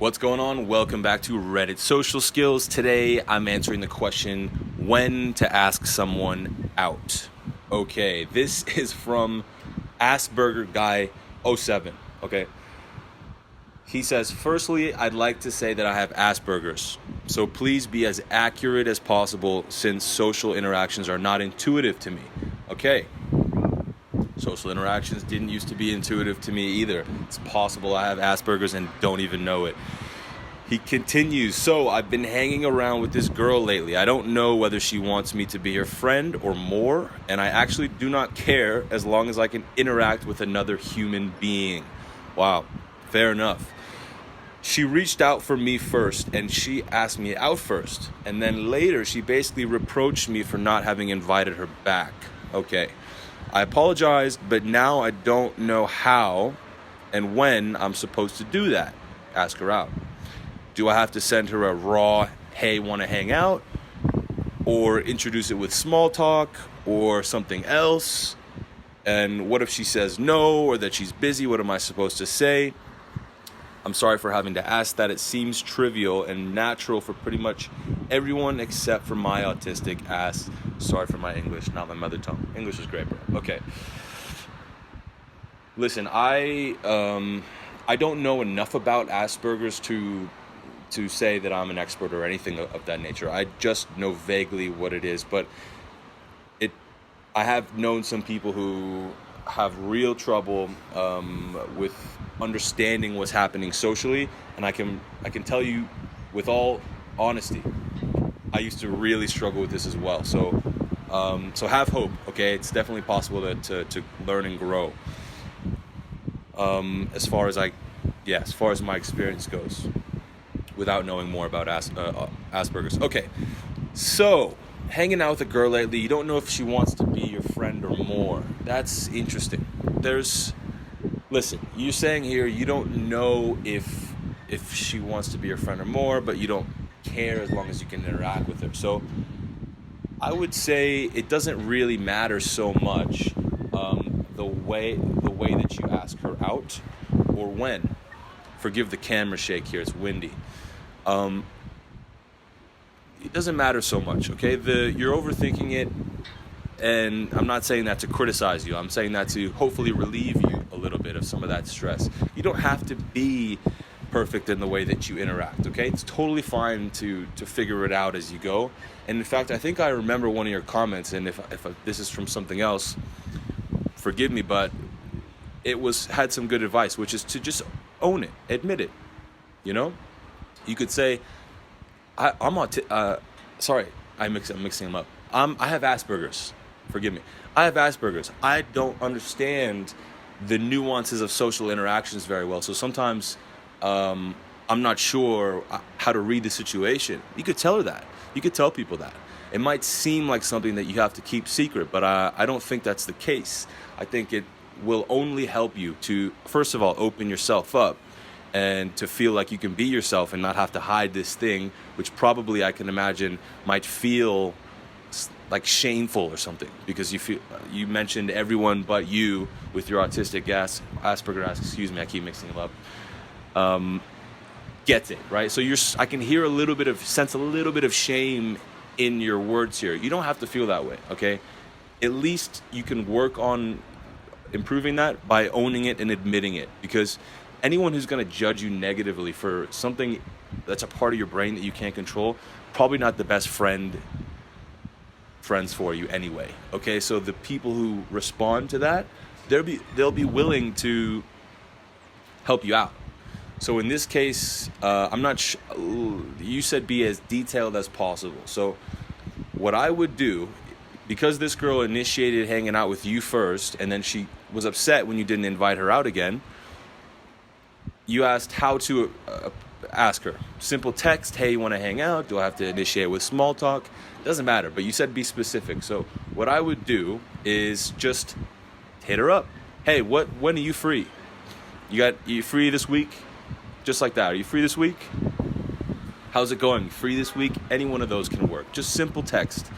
What's going on? Welcome back to Reddit Social Skills. Today I'm answering the question, when to ask someone out. Okay, this is from Asperger Guy 07. Okay. He says, firstly, I'd like to say that I have Aspergers. So please be as accurate as possible since social interactions are not intuitive to me. Okay. Social interactions didn't used to be intuitive to me either. It's possible I have Asperger's and don't even know it. He continues, so I've been hanging around with this girl lately. I don't know whether she wants me to be her friend or more, and I actually do not care as long as I can interact with another human being. Wow, fair enough. She reached out for me first, and she asked me out first. And then later, she basically reproached me for not having invited her back. Okay. I apologized, but now I don't know how and when I'm supposed to do that. Ask her out. Do I have to send her a raw, hey, want to hang out? Or introduce it with small talk or something else? And what if she says no or that she's busy? What am I supposed to say? I'm sorry for having to ask that. It seems trivial and natural for pretty much everyone except for my autistic ass. Sorry for my English, not my mother tongue. English is great, bro. Okay. Listen, I don't know enough about Asperger's to say that I'm an expert or anything of that nature. I just know vaguely what it is, but I have known some people who have real trouble with understanding what's happening socially, and I can tell you with all honesty, I used to really struggle with this as well. So have hope. Okay, it's definitely possible to learn and grow. As far as my experience goes, without knowing more about Asperger's. Okay, so hanging out with a girl lately, you don't know if she wants to be your friend or more. That's interesting. Listen, you're saying here you don't know if she wants to be your friend or more, but you don't care as long as you can interact with her. So I would say it doesn't really matter so much the way that you ask her out or when. Forgive the camera shake here, it's windy. It doesn't matter so much, okay? You're overthinking it, and I'm not saying that to criticize you. I'm saying that to hopefully relieve you a little bit of some of that stress. You don't have to be perfect in the way that you interact, okay? It's totally fine to figure it out as you go. And in fact, I think I remember one of your comments, and if this is from something else, forgive me, but it had some good advice, which is to just own it, admit it, you know? You could say, I'm mixing them up. I have Asperger's. Forgive me. I have Asperger's. I don't understand the nuances of social interactions very well. So sometimes I'm not sure how to read the situation. You could tell her that. You could tell people that. It might seem like something that you have to keep secret, but I don't think that's the case. I think it will only help you to, first of all, open yourself up and to feel like you can be yourself and not have to hide this thing, which probably I can imagine might feel like shameful or something, because you mentioned everyone but you with your autistic Asperger, excuse me, I keep mixing them up, gets it, right? So I can hear sense a little bit of shame in your words here. You don't have to feel that way, okay? At least you can work on improving that by owning it and admitting it, because anyone who's going to judge you negatively for something that's a part of your brain that you can't control, probably not the best friends for you anyway. Okay, so the people who respond to that, they'll be willing to help you out. So in this case, you said be as detailed as possible. So what I would do, because this girl initiated hanging out with you first, and then she was upset when you didn't invite her out again, you asked how to ask her. Simple text, hey, you want to hang out? Do I have to initiate with small talk? Doesn't matter, but you said be specific. So what I would do is just hit her up. Hey, when are you free? You free this week? Just like that. Are you free this week? How's it going? Free this week? Any one of those can work. Just simple text.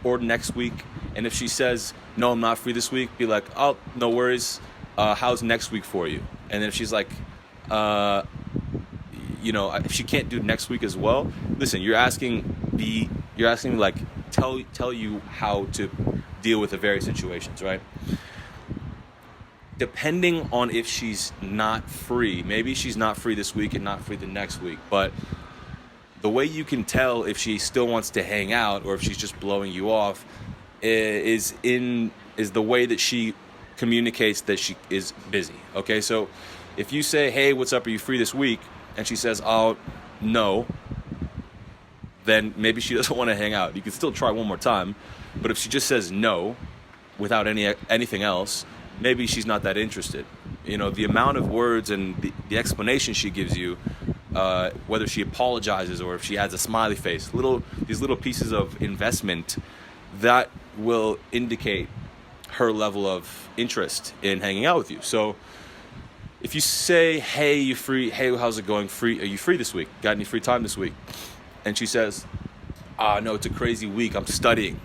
Or next week. And if she says, no, I'm not free this week, be like, oh, no worries. How's next week for you? And then if she's like, if she can't do next week as well, listen, you're asking like tell you how to deal with the various situations, right? Depending on if she's not free, maybe she's not free this week and not free the next week, but the way you can tell if she still wants to hang out or if she's just blowing you off is the way that she communicates that she is busy. Okay, so if you say, hey, what's up, are you free this week? And she says, oh, no, then maybe she doesn't want to hang out. You can still try one more time, but if she just says no without anything else, maybe she's not that interested. The amount of words and the explanation she gives you, whether she apologizes or if she adds a smiley face, these little pieces of investment, that will indicate her level of interest in hanging out with you. So if you say, hey, you free? Hey, how's it going? Are you free this week? Got any free time this week? And she says, no, it's a crazy week. I'm studying.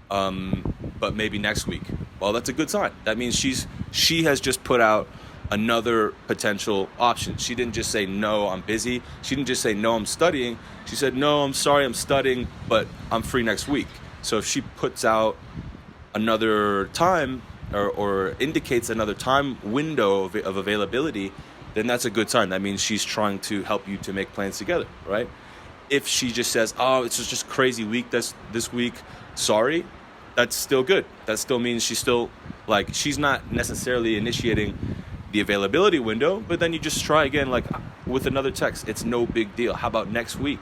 But maybe next week. Well, that's a good sign. That means she has just put out another potential option. She didn't just say, no, I'm busy. She didn't just say, no, I'm studying. She said, no, I'm sorry, I'm studying, but I'm free next week. So if she puts out another time or indicates another time window of availability, then that's a good sign. That means she's trying to help you to make plans together, right? If she just says, oh, it's just crazy week this week, sorry, that's still good. That still means she's not necessarily initiating the availability window, but then you just try again, like with another text. It's no big deal. How about next week?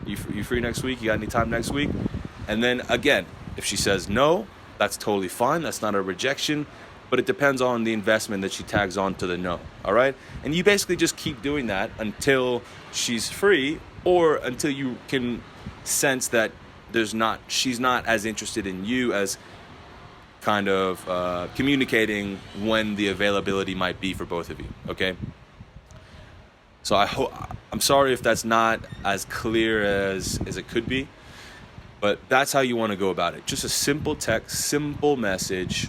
You free next week? You got any time next week? And then again, if she says no, that's totally fine. That's not a rejection, but it depends on the investment that she tags on to the no, all right? And you basically just keep doing that until she's free or until you can sense that she's not as interested in you as kind of communicating when the availability might be for both of you, okay? So I'm sorry if that's not as clear as it could be, but that's how you want to go about it. Just a simple text, simple message.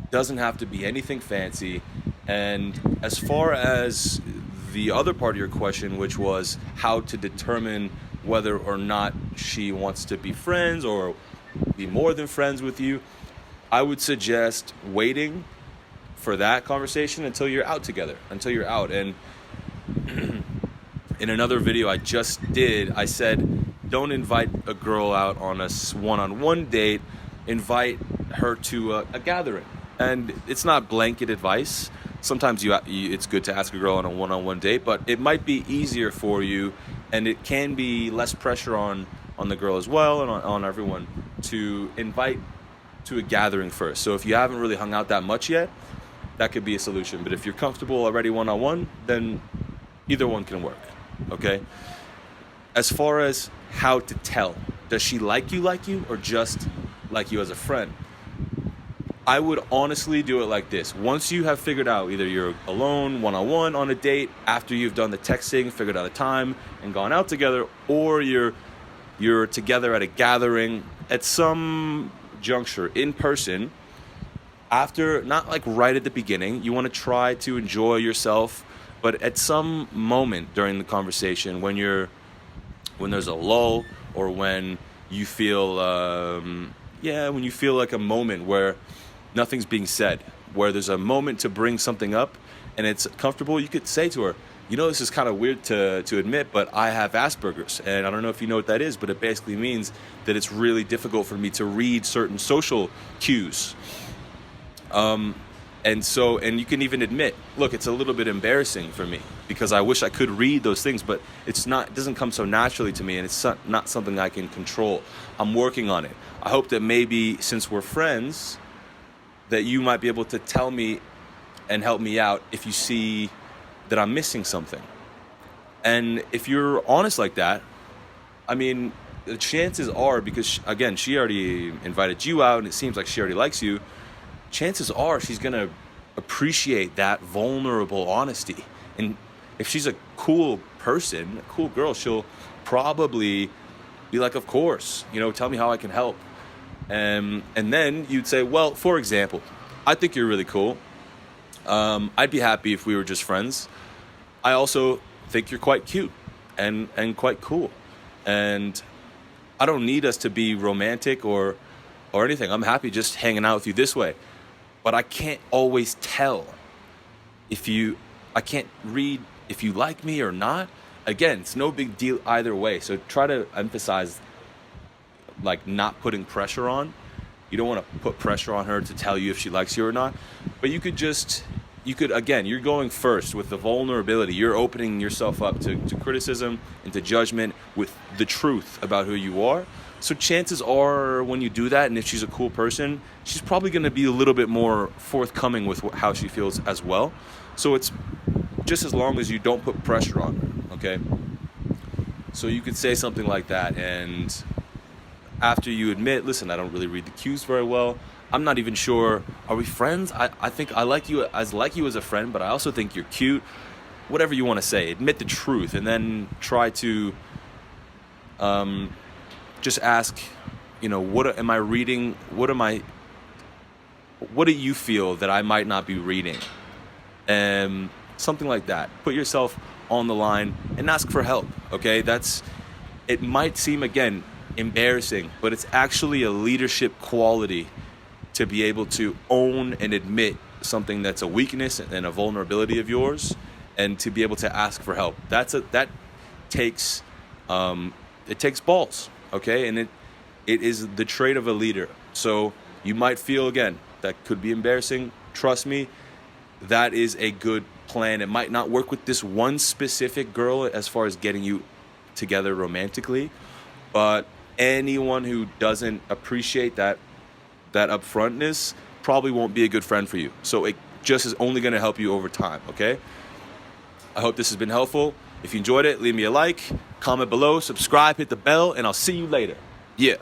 Doesn't have to be anything fancy. And as far as the other part of your question, which was how to determine whether or not she wants to be friends or be more than friends with you, I would suggest waiting for that conversation until you're out together, until you're out. And in another video I just did, I said, don't invite a girl out on a one-on-one date. Invite her to a gathering. And it's not blanket advice. Sometimes it's good to ask a girl on a one-on-one date, but it might be easier for you, and it can be less pressure on the girl as well and on everyone to invite to a gathering first. So if you haven't really hung out that much yet, that could be a solution. But if you're comfortable already one-on-one, then either one can work, okay? As far as how to tell, does she like you, or just like you as a friend? I would honestly do it like this. Once you have figured out either you're alone, one-on-one on a date, after you've done the texting, figured out a time, and gone out together, or you're together at a gathering at some juncture in person, after, not like right at the beginning, you want to try to enjoy yourself, but at some moment during the conversation when there's a lull, or when you feel when you feel like a moment where nothing's being said, where there's a moment to bring something up and it's comfortable, you could say to her, this is kind of weird to admit, but I have Aspergers, and I don't know if you know what that is, but it basically means that it's really difficult for me to read certain social cues. And you can even admit, look, it's a little bit embarrassing for me because I wish I could read those things, but it doesn't come so naturally to me, and it's not something I can control. I'm working on it. I hope that maybe since we're friends, that you might be able to tell me and help me out if you see that I'm missing something. And if you're honest like that, I mean, the chances are, because again, she already invited you out and it seems like she already likes you, chances are she's going to appreciate that vulnerable honesty. And if she's a cool person, a cool girl, she'll probably be like, of course, tell me how I can help. And then you'd say, well, for example, I think you're really cool. I'd be happy if we were just friends. I also think you're quite cute and quite cool. And I don't need us to be romantic or anything. I'm happy just hanging out with you this way. But I can't always tell I can't read if you like me or not. Again, it's no big deal either way. So try to emphasize like not putting pressure on. You don't want to put pressure on her to tell you if she likes you or not. But you could again, you're going first with the vulnerability. You're opening yourself up to criticism and to judgment with the truth about who you are. So chances are when you do that, and if she's a cool person, she's probably going to be a little bit more forthcoming with how she feels as well. So it's just as long as you don't put pressure on her, okay? So you could say something like that, and after you admit, listen, I don't really read the cues very well. I'm not even sure, are we friends? I think I like you as a friend, but I also think you're cute. Whatever you want to say, admit the truth, and then try to just ask, what am I reading? What do you feel that I might not be reading? Something like that. Put yourself on the line and ask for help, okay? It might seem, again, embarrassing, but it's actually a leadership quality to be able to own and admit something that's a weakness and a vulnerability of yours, and to be able to ask for help. That takes balls, okay? And it is the trait of a leader. So you might feel, again, that could be embarrassing. Trust me, that is a good plan. It might not work with this one specific girl as far as getting you together romantically, but anyone who doesn't appreciate that upfrontness probably won't be a good friend for you. So it just is only going to help you over time, okay? I hope this has been helpful. If you enjoyed it, leave me a like, comment below, subscribe, hit the bell, and I'll see you later. Yeah.